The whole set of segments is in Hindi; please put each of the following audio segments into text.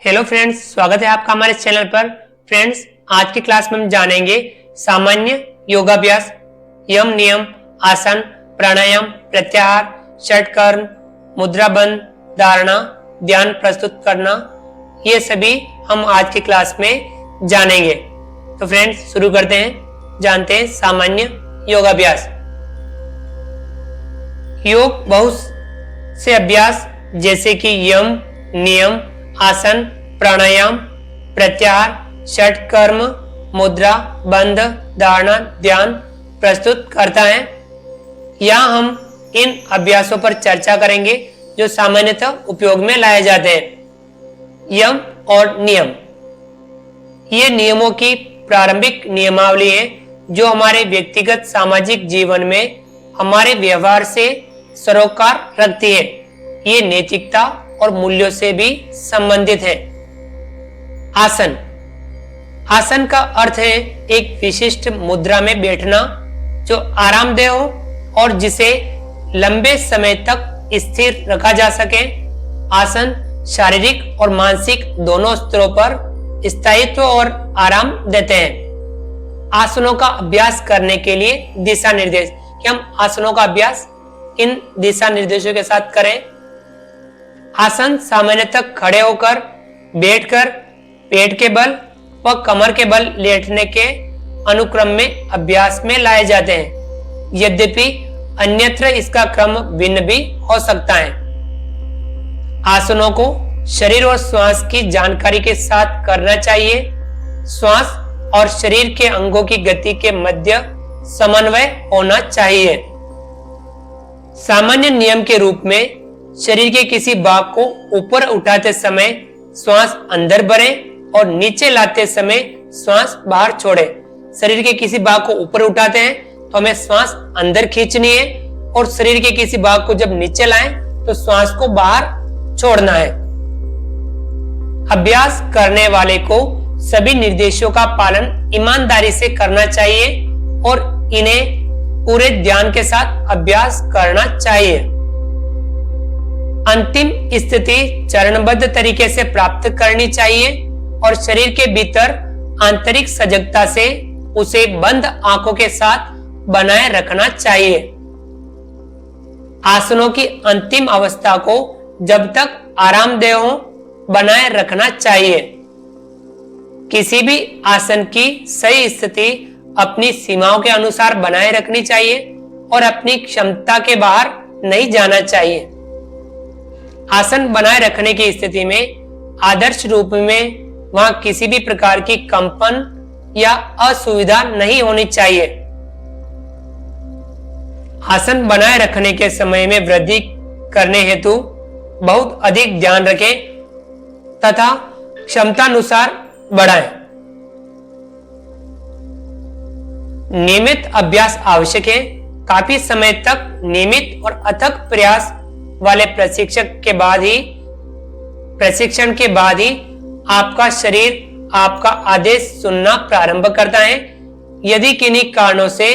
हेलो फ्रेंड्स, स्वागत है आपका हमारे चैनल पर। फ्रेंड्स, आज की क्लास में हम जानेंगे सामान्य योगाभ्यास, यम नियम, आसन, प्राणायाम, प्रत्याहार, षटकर्म, मुद्रा बंद, धारणा, ध्यान प्रस्तुत करना, ये सभी हम आज की क्लास में जानेंगे। तो फ्रेंड्स, शुरू करते हैं। जानते हैं सामान्य योगाभ्यास। योग बहुत से अभ्यास जैसे कि यम, नियम, आसन, प्राणायाम, प्रत्याहार, षटकर्म, मुद्रा, बंध, धारणा, ध्यान प्रस्तुत करता है। यहाँ हम इन अभ्यासों पर चर्चा करेंगे जो सामान्यतः उपयोग में लाए जाते हैं। यम और नियम, ये नियमों की प्रारंभिक नियमावली है जो हमारे व्यक्तिगत सामाजिक जीवन में हमारे व्यवहार से सरोकार रखती है। ये नैतिकता और मूल्यों से भी संबंधित है। आसन, आसन का अर्थ है एक विशिष्ट मुद्रा में बैठना जो आरामदेह हो और जिसे लंबे समय तक स्थिर रखा जा सके। आसन शारीरिक और मानसिक दोनों स्तरों पर स्थायित्व और आराम देते हैं। आसनों का अभ्यास करने के लिए दिशा निर्देश, कि हम आसनों का अभ्यास इन दिशा निर्देशों के साथ करें। आसन सामान्यतः खड़े होकर, बैठकर, पेट के बल व कमर के बल लेटने के अनुक्रम में अभ्यास में लाए जाते हैं। यद्यपि अन्यत्र इसका क्रम भिन्न भी हो सकता है। आसनों को शरीर और श्वास की जानकारी के साथ करना चाहिए। श्वास और शरीर के अंगों की गति के मध्य समन्वय होना चाहिए। सामान्य नियम के रूप में शरीर के किसी भाग को ऊपर उठाते समय श्वास अंदर भरे और नीचे लाते समय श्वास बाहर छोड़े। शरीर के किसी भाग को ऊपर उठाते हैं तो हमें श्वास अंदर खींचनी है और शरीर के किसी भाग को जब नीचे लाएं तो श्वास को बाहर छोड़ना है। अभ्यास करने वाले को सभी निर्देशों का पालन ईमानदारी से करना चाहिए और इन्हें पूरे ध्यान के साथ अभ्यास करना चाहिए। अंतिम स्थिति चरणबद्ध तरीके से प्राप्त करनी चाहिए और शरीर के भीतर आंतरिक सजगता से उसे बंद आंखों के साथ बनाए रखना चाहिए। आसनों की अंतिम अवस्था को जब तक आरामदेह हो बनाए रखना चाहिए। किसी भी आसन की सही स्थिति अपनी सीमाओं के अनुसार बनाए रखनी चाहिए और अपनी क्षमता के बाहर नहीं जाना चाहिए। आसन बनाए रखने की स्थिति में आदर्श रूप में वहां किसी भी प्रकार की कंपन या असुविधा नहीं होनी चाहिए। आसन बनाए रखने के समय में वृद्धि करने हेतु बहुत अधिक ध्यान रखें तथा क्षमतानुसार बढ़ाएं। नियमित अभ्यास आवश्यक है। काफी समय तक नियमित और अथक प्रयास वाले प्रशिक्षण के बाद ही आपका शरीर आपका आदेश सुनना प्रारंभ करता है। यदि किन्हीं कारणों से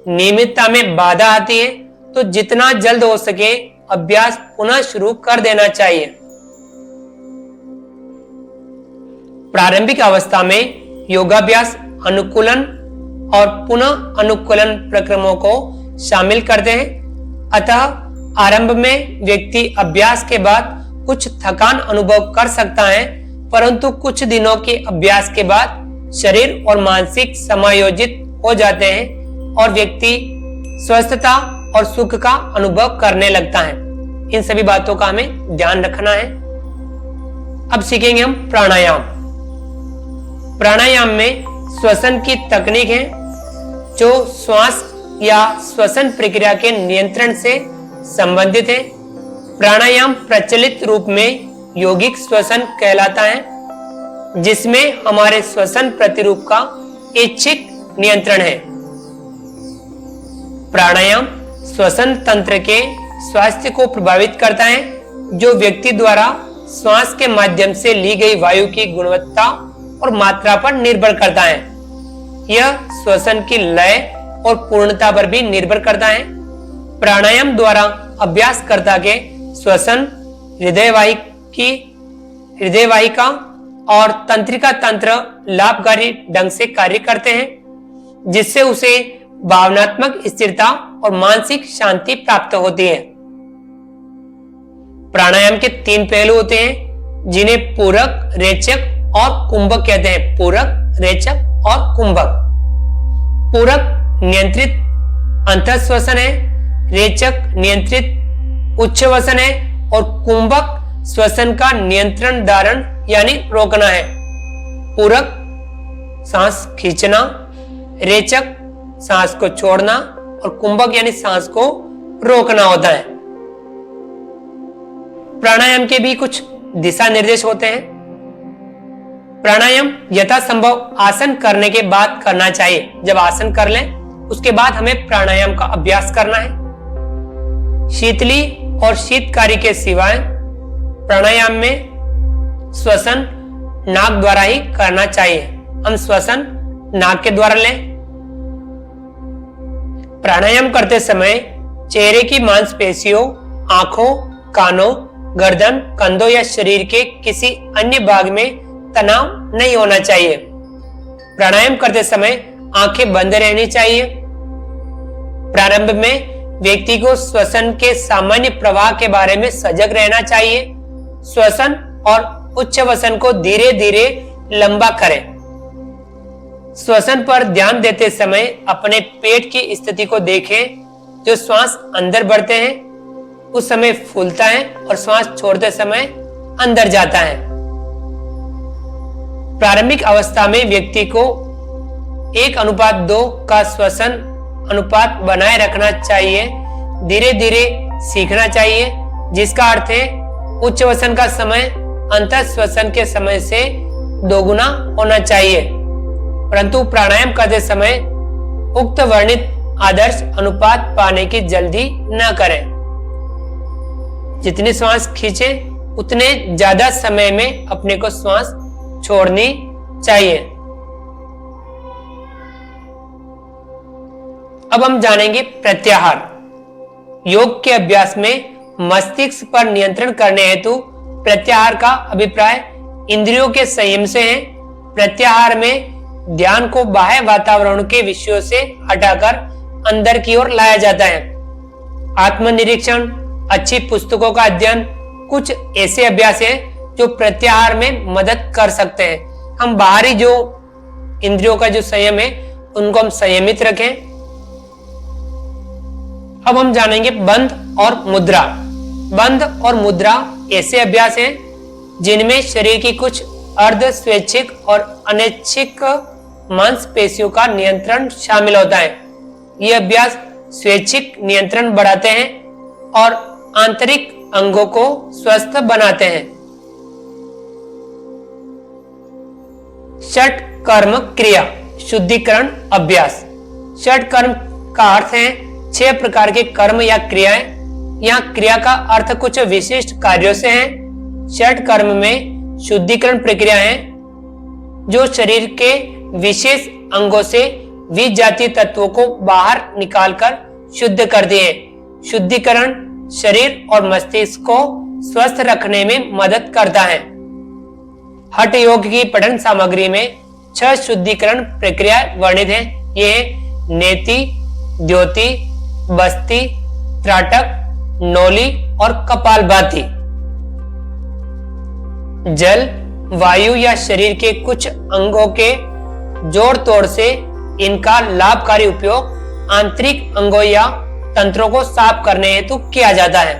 नियमितता में बाधा आती है तो जितना जल्द हो सके अभ्यास पुनः शुरू कर देना चाहिए। प्रारंभिक अवस्था में योगाभ्यास अनुकूलन और पुनः अनुकूलन प्रक्रमों को शामिल करते हैं। अतः आरंभ में व्यक्ति अभ्यास के बाद कुछ थकान अनुभव कर सकता है, परंतु कुछ दिनों के अभ्यास के बाद शरीर और मानसिक समायोजित हो जाते हैं और व्यक्ति स्वस्थता और सुख का अनुभव करने लगता है। इन सभी बातों का हमें ध्यान रखना है। अब सीखेंगे हम प्राणायाम। प्राणायाम में श्वसन की तकनीक है जो श्वास या श्वसन प्रक्रिया के नियंत्रण से संबंधित है। प्राणायाम प्रचलित रूप में यौगिक श्वसन कहलाता है, जिसमें हमारे श्वसन प्रतिरूप का ऐच्छिक नियंत्रण है। प्राणायाम श्वसन तंत्र के स्वास्थ्य को प्रभावित करता है, जो व्यक्ति द्वारा श्वास के माध्यम से ली गई वायु की गुणवत्ता और मात्रा पर निर्भर करता है। यह श्वसन की लय और पूर्णता पर भी निर्भर करता है। प्राणायाम द्वारा अभ्यासकर्ता के श्वसन, हृदय वाहिका और तंत्रिका तंत्र लाभकारी ढंग से कार्य करते हैं, जिससे उसे भावनात्मक स्थिरता और मानसिक शांति प्राप्त होती है। प्राणायाम के 3 पहलू होते हैं, जिन्हें पूरक, रेचक और कुंभक कहते हैं। पूरक, रेचक और कुंभक। पूरक नियंत्रित अंतःश्वसन है, रेचक नियंत्रित उच्छ्वसन है और कुंभक श्वसन का नियंत्रण धारण यानी रोकना है। पूरक सांस खींचना, रेचक सांस को छोड़ना और कुंभक यानी सांस को रोकना होता है। प्राणायाम के भी कुछ दिशा निर्देश होते हैं। प्राणायाम यथासंभव आसन करने के बाद करना चाहिए। जब आसन कर लें उसके बाद हमें प्राणायाम का अभ्यास करना है। शीतली और शीतकारी के सिवाय प्राणायाम में श्वसन नाक द्वारा ही करना चाहिए। हम श्वसन नाक के द्वारा लें। प्राणायाम करते समय चेहरे की मांसपेशियों, आंखों, कानों, गर्दन, कंधों या शरीर के किसी अन्य भाग में तनाव नहीं होना चाहिए। प्राणायाम करते समय आंखें बंद रहनी चाहिए। प्रारंभ में व्यक्ति को श्वसन के सामान्य प्रवाह के बारे में सजग रहना चाहिए। श्वसन और उच्छ्वसन को धीरे धीरे लंबा करें। श्वसन पर ध्यान देते समय अपने पेट की स्थिति को देखें। जो श्वास अंदर बढ़ते हैं उस समय फूलता है और श्वास छोड़ते समय अंदर जाता है। प्रारंभिक अवस्था में व्यक्ति को 1:2 का श्वसन अनुपात बनाए रखना चाहिए। धीरे धीरे सीखना चाहिए, जिसका अर्थ है उच्छ्वसन का समय अंतःश्वसन के समय से 2 गुना होना चाहिए। परंतु प्राणायाम करते समय उक्त वर्णित आदर्श अनुपात पाने की जल्दी न करें। जितनी श्वास खींचे उतने ज्यादा समय में अपने को श्वास छोड़नी चाहिए। अब हम जानेंगे प्रत्याहार। योग के अभ्यास में मस्तिष्क पर नियंत्रण करने हेतु प्रत्याहार का अभिप्राय इंद्रियों के संयम से है। प्रत्याहार में ध्यान को बाह्य वातावरण के विषयों से हटाकर अंदर की ओर लाया जाता है। आत्मनिरीक्षण, अच्छी पुस्तकों का अध्ययन कुछ ऐसे अभ्यास हैं जो प्रत्याहार में मदद कर सकते हैं। हम बाहरी जो इंद्रियों का जो संयम है उनको हम संयमित रखें। अब हम जानेंगे बंध और मुद्रा। बंध और मुद्रा ऐसे अभ्यास हैं जिनमें शरीर की कुछ अर्ध स्वैच्छिक और अनैच्छिक मांसपेशियों का नियंत्रण शामिल होता है। ये अभ्यास स्वैच्छिक नियंत्रण बढ़ाते हैं और आंतरिक अंगों को स्वस्थ बनाते हैं। षट कर्म क्रिया शुद्धिकरण अभ्यास। षट कर्म का अर्थ है 6 प्रकार के कर्म या क्रियाएं। यहाँ क्रिया का अर्थ कुछ विशिष्ट कार्यों से है। षट कर्म में शुद्धिकरण प्रक्रिया है जो शरीर के विशेष अंगों से विजातीय तत्वों को बाहर निकालकर शुद्ध करती है। शुद्धिकरण शरीर और मस्तिष्क को स्वस्थ रखने में मदद करता है। हठ योग की पठन सामग्री में 6 शुद्धिकरण प्रक्रिया वर्णित है। ये नेति, द्योति, बस्ती, त्राटक, नौली और कपालभाति। जल, वायु या शरीर के कुछ अंगों के जोड़ तोड़ से इनका लाभकारी उपयोग आंतरिक अंगों या तंत्रों को साफ करने हेतु किया जाता है।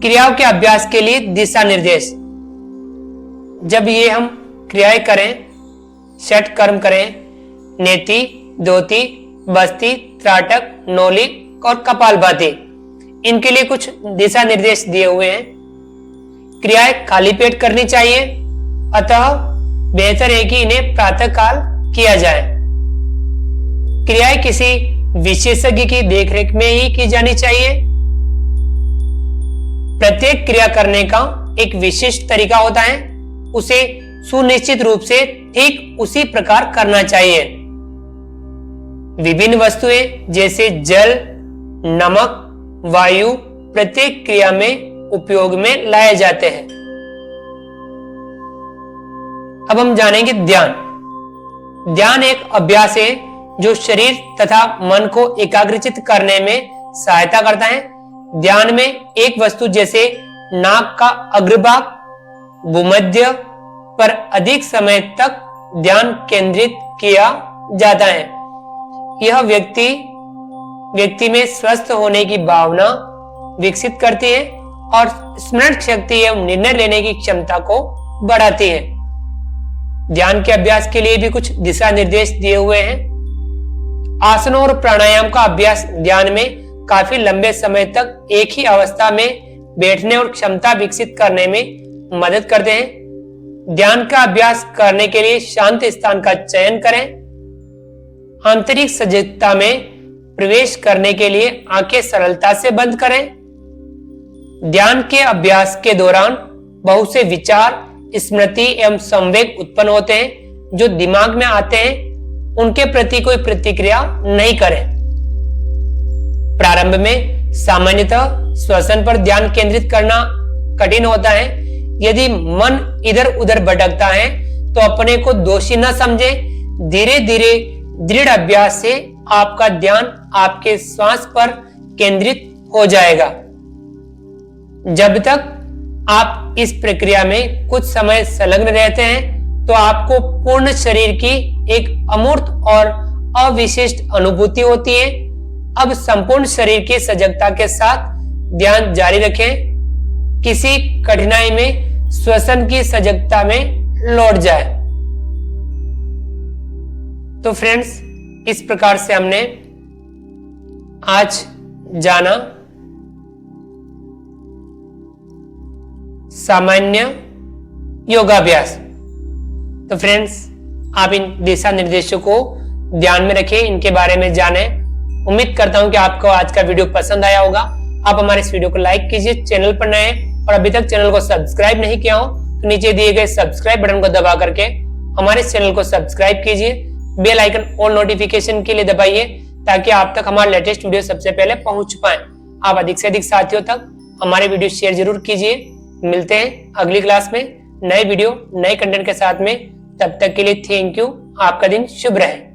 क्रियाओं के अभ्यास के लिए दिशा निर्देश। जब ये हम क्रियाएं करें, षट कर्म करें, नेति, द्योति, बस्ती, त्राटक, नौली और कपालभाति, इनके लिए कुछ दिशा निर्देश दिए हुए हैं। क्रियाएं खाली पेट करनी चाहिए, अतः बेहतर है कि इन्हें प्रातःकाल किया जाए। क्रियाएं किसी विशेषज्ञ की देखरेख में ही की जानी चाहिए। प्रत्येक क्रिया करने का एक विशिष्ट तरीका होता है, उसे सुनिश्चित रूप से ठीक उसी प्रकार करना चाहिए। विभिन्न वस्तुएं जैसे जल, नमक, वायु प्रत्येक क्रिया में उपयोग में लाए जाते हैं। अब हम जानेंगे ध्यान। ध्यान एक अभ्यास है जो शरीर तथा मन को एकाग्रचित करने में सहायता करता है। ध्यान में एक वस्तु जैसे नाक का अग्रभाग, भूमध्य पर अधिक समय तक ध्यान केंद्रित किया जाता है। यह व्यक्ति में स्वस्थ होने की भावना विकसित करती है और स्मरण शक्ति एवं निर्णय लेने की क्षमता को बढ़ाती है। ध्यान के अभ्यास के लिए भी कुछ दिशा निर्देश दिए हुए हैं। आसनों और प्राणायाम का अभ्यास ध्यान में काफी लंबे समय तक एक ही अवस्था में बैठने और क्षमता विकसित करने में मदद करते हैं। ध्यान का अभ्यास करने के लिए शांत स्थान का चयन करें। आंतरिक सजगता में प्रवेश करने के लिए आंखें सरलता से बंद करें। ध्यान के अभ्यास के दौरान बहुत से विचार, स्मृति एवं संवेग उत्पन्न होते हैं जो दिमाग में आते हैं। उनके प्रति कोई प्रतिक्रिया नहीं करें। प्रारंभ में सामान्यतः श्वसन पर ध्यान केंद्रित करना कठिन होता है। यदि मन इधर उधर भटकता है तो अपने को दोषी न समझें। धीरे धीरे दृढ़ अभ्यास से आपका ध्यान आपके श्वास पर केंद्रित हो जाएगा। जब तक आप इस प्रक्रिया में कुछ समय संलग्न रहते हैं तो आपको पूर्ण शरीर की एक अमूर्त और अविशिष्ट अनुभूति होती है। अब संपूर्ण शरीर की सजगता के साथ ध्यान जारी रखें। किसी कठिनाई में श्वसन की सजगता में लौट जाए। तो फ्रेंड्स, इस प्रकार से हमने आज जाना सामान्य योगाभ्यास। तो फ्रेंड्स, आप इन दिशा निर्देशों को ध्यान में रखें, इनके बारे में जानें। उम्मीद करता हूं कि आपको आज का वीडियो पसंद आया होगा। आप हमारे इस वीडियो को लाइक कीजिए। चैनल पर नए हैं और अभी तक चैनल को सब्सक्राइब नहीं किया हो तो नीचे दिए गए सब्सक्राइब बटन को दबा करके हमारे इस चैनल को सब्सक्राइब कीजिए। बेल आइकन और नोटिफिकेशन के लिए दबाइए ताकि आप तक हमारा लेटेस्ट वीडियो सबसे पहले पहुंच पाए। आप अधिक से अधिक साथियों तक हमारे वीडियो शेयर जरूर कीजिए। मिलते हैं अगली क्लास में नए वीडियो नए कंटेंट के साथ में। तब तक के लिए थैंक यू। आपका दिन शुभ रहे।